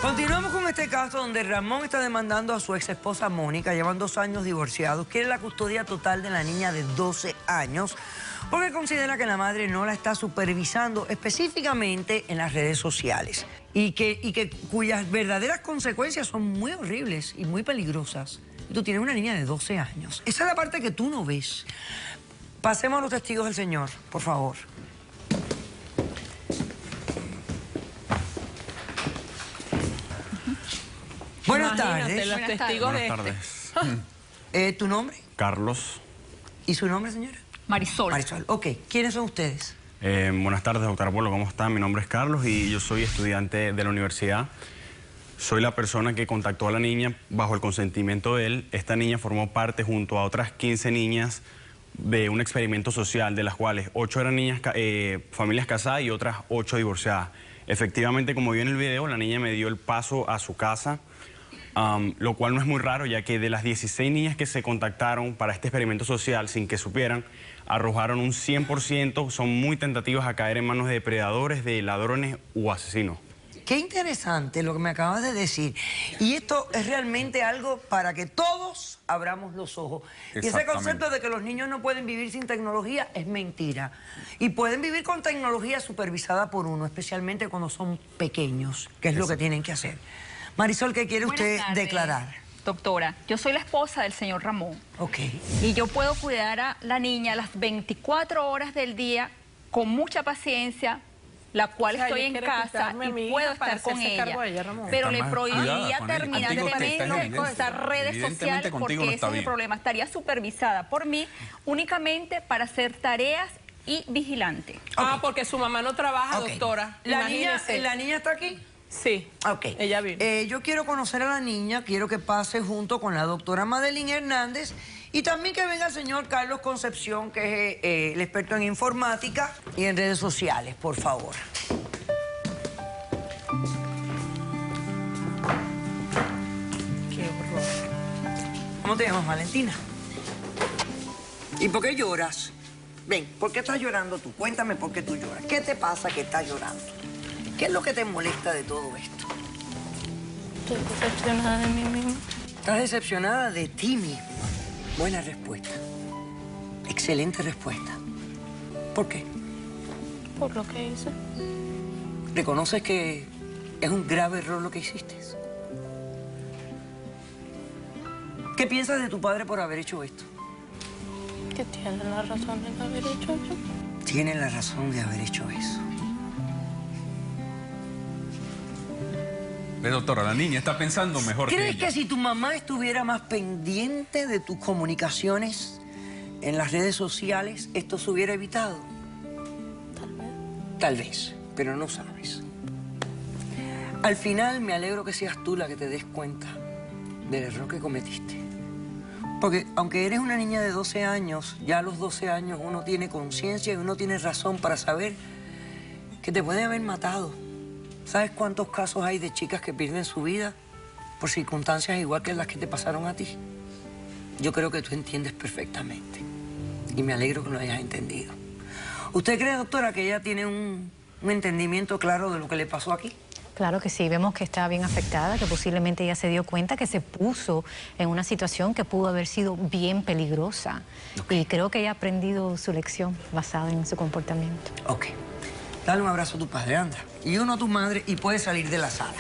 Continuamos con este caso donde Ramón está demandando a su ex esposa Mónica. Llevan 2 años divorciados. Quiere la custodia total de la niña de 12 años porque considera que la madre no la está supervisando específicamente en las redes sociales y cuyas verdaderas consecuencias son muy horribles y muy peligrosas. Tú tienes una niña de 12 años. Esa es la parte que tú no ves. Pasemos a los testigos del señor, por favor. Buenas tardes. Los testigos Buenas tardes. ¿Tu nombre? Carlos. ¿Y su nombre, señora? Marisol. Marisol. Ok. ¿Quiénes son ustedes? Buenas tardes, doctor Apolo. ¿Cómo está? Mi nombre es Carlos y yo soy estudiante de la universidad. Soy la persona que contactó a la niña bajo el consentimiento de él. Esta niña formó parte junto a otras 15 niñas de un experimento social, de las cuales 8 eran niñas, familias casadas y otras 8 divorciadas. Efectivamente, como vi en el video, la niña me dio el paso a su casa, lo cual no es muy raro, ya que de las 16 niñas que se contactaron para este experimento social sin que supieran, arrojaron un 100%, son muy tentativas a caer en manos de depredadores, de ladrones u asesinos. Qué interesante lo que me acabas de decir. Y esto es realmente algo para que todos abramos los ojos. Y ese concepto de que los niños no pueden vivir sin tecnología es mentira. Y pueden vivir con tecnología supervisada por uno, especialmente cuando son pequeños, que es lo que tienen que hacer. Marisol, ¿qué quiere usted declarar? Doctora, yo soy la esposa del señor Ramón. Ok. Y yo puedo cuidar a la niña las 24 horas del día con mucha paciencia, la cual estoy en casa y puedo estar con ella. Pero le prohibiría terminantemente usar redes sociales porque ese es el problema. Estaría supervisada por mí únicamente para hacer tareas y vigilante. Ah, porque su mamá no trabaja, doctora. ¿La niña está aquí? Sí, ella vive. Yo quiero conocer a la niña, quiero que pase junto con la doctora Madeline Hernández y también que venga el señor Carlos Concepción, que es el experto en informática y en redes sociales, por favor. Qué horror. ¿Cómo te llamas, Valentina? ¿Y por qué lloras? Ven, ¿por qué estás llorando tú? Cuéntame por qué tú lloras. ¿Qué te pasa que estás llorando? ¿Qué es lo que te molesta de todo esto? Estoy decepcionada de mí misma. Estás decepcionada de ti misma. Buena respuesta. Excelente respuesta. ¿Por qué? Por lo que hice. ¿Reconoces que es un grave error lo que hiciste? ¿Qué piensas de tu padre por haber hecho esto? Que tiene la razón de haber hecho eso. Tiene la razón de haber hecho eso. Doctora, la niña está pensando mejor que ella. ¿Crees que si tu mamá estuviera más pendiente de tus comunicaciones en las redes sociales, esto se hubiera evitado? Tal vez. Tal vez, pero no sabes. Al final me alegro que seas tú la que te des cuenta del error que cometiste. Porque aunque eres una niña de 12 años, ya a los 12 años uno tiene conciencia y uno tiene razón para saber que te puede haber matado. ¿Sabes cuántos casos hay de chicas que pierden su vida por circunstancias igual que las que te pasaron a ti? Yo creo que tú entiendes perfectamente y me alegro que lo hayas entendido. ¿Usted cree, doctora, que ella tiene un entendimiento claro de lo que le pasó aquí? Claro que sí, vemos que está bien afectada, que posiblemente ella se dio cuenta que se puso en una situación que pudo haber sido bien peligrosa. Y creo que ella ha aprendido su lección basada en su comportamiento. Ok. Dale un abrazo a tu padre, anda. Y uno a tu madre y puedes salir de la sala.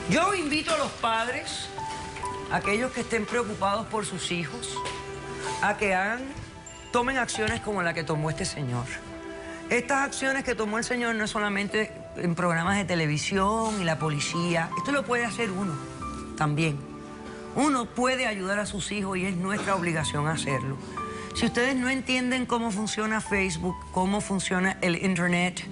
Yo invito a los padres, aquellos que estén preocupados por sus hijos, a que tomen acciones como la que tomó este señor. Estas acciones que tomó el señor no es solamente en programas de televisión y la policía. Esto lo puede hacer uno también. Uno puede ayudar a sus hijos y es nuestra obligación hacerlo. Si ustedes no entienden cómo funciona Facebook, cómo funciona el Internet,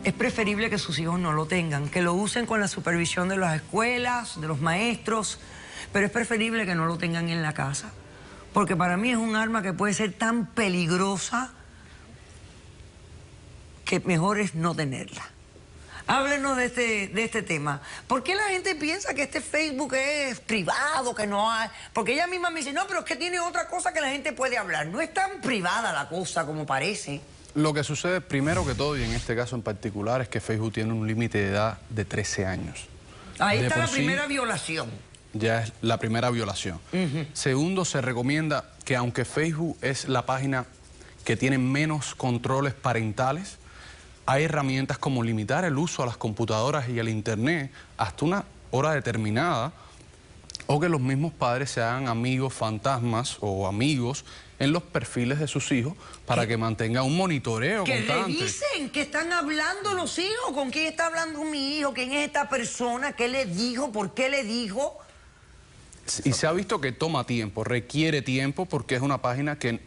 es preferible que sus hijos no lo tengan, que lo usen con la supervisión de las escuelas, de los maestros, pero es preferible que no lo tengan en la casa. Porque para mí es un arma que puede ser tan peligrosa que mejor es no tenerla. Háblenos de este tema. ¿Por qué la gente piensa que este Facebook es privado, que no hay? Porque ella misma me dice, no, pero es que tiene otra cosa que la gente puede hablar. No es tan privada la cosa como parece. Lo que sucede primero que todo, y en este caso en particular, es que Facebook tiene un límite de edad de 13 años. Ahí está la primera violación. Ya es la primera violación. Segundo, se recomienda que aunque Facebook es la página que tiene menos controles parentales, hay herramientas como limitar el uso a las computadoras y al internet hasta una hora determinada, o que los mismos padres se hagan amigos fantasmas o amigos en los perfiles de sus hijos para que mantengan un monitoreo constante. Que revisen qué están hablando los hijos, con quién está hablando mi hijo, quién es esta persona, qué le dijo, por qué le dijo. Y se ha visto que toma tiempo, requiere tiempo, porque es una página que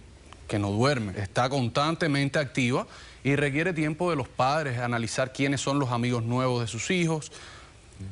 no duerme, está constantemente activa y requiere tiempo de los padres analizar quiénes son los amigos nuevos de sus hijos,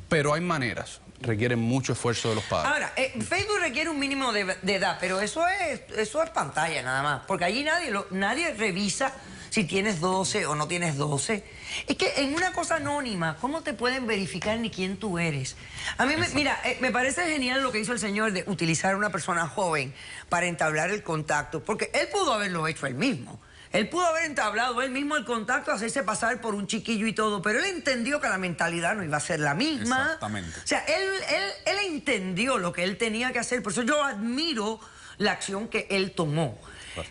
pero hay maneras, requieren mucho esfuerzo de los padres. Ahora, Facebook requiere un mínimo de edad, pero eso es pantalla nada más, porque allí nadie revisa si tienes 12 o no tienes 12. Es que en una cosa anónima, ¿cómo te pueden verificar ni quién tú eres? A mí, mira, me parece genial lo que hizo el señor de utilizar a una persona joven para entablar el contacto, porque él pudo haberlo hecho él mismo. Él pudo haber entablado él mismo el contacto, hacerse pasar por un chiquillo y todo, pero él entendió que la mentalidad no iba a ser la misma. Exactamente. O sea, él entendió lo que él tenía que hacer, por eso yo admiro la acción que él tomó.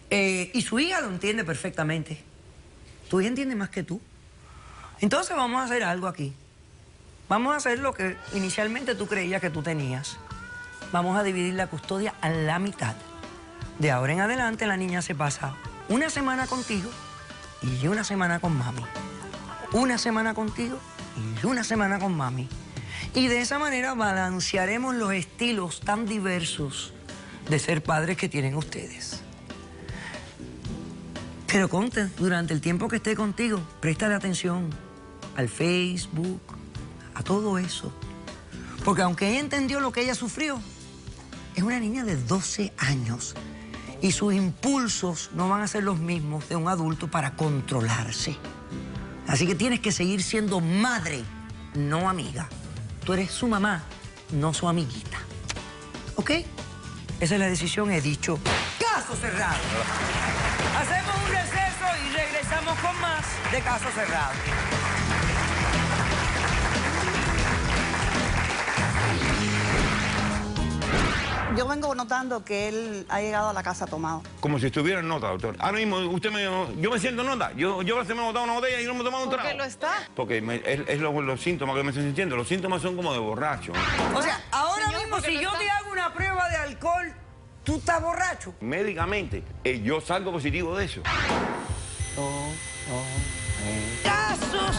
Y su hija lo entiende perfectamente. Tu hija entiende más que tú. Entonces vamos a hacer algo aquí. Vamos a hacer lo que inicialmente tú creías que tú tenías. Vamos a dividir la custodia a la mitad. De ahora en adelante la niña se pasa una semana contigo y una semana con mami. Una semana contigo y una semana con mami. Y de esa manera balancearemos los estilos tan diversos de ser padres que tienen ustedes. Pero conte, durante el tiempo que esté contigo, préstale atención al Facebook, a todo eso. Porque aunque ella entendió lo que ella sufrió, es una niña de 12 años. Y sus impulsos no van a ser los mismos de un adulto para controlarse. Así que tienes que seguir siendo madre, no amiga. Tú eres su mamá, no su amiguita. ¿Ok? Esa es la decisión, he dicho. ¡Caso cerrado! Hacemos un receso y regresamos con más de Caso Cerrado. Yo vengo notando que él ha llegado a la casa tomado. Como si estuviera en nota, doctor. Ahora mismo yo me siento en nota. Yo se me ha botado una botella y no me he tomado un trago. ¿Por qué lo está? Porque es los síntomas que me estoy sintiendo. Los síntomas son como de borracho. O sea, ahora mismo si yo te hago una prueba de alcohol, ¿tú estás borracho? Médicamente, yo salgo positivo de eso. Caso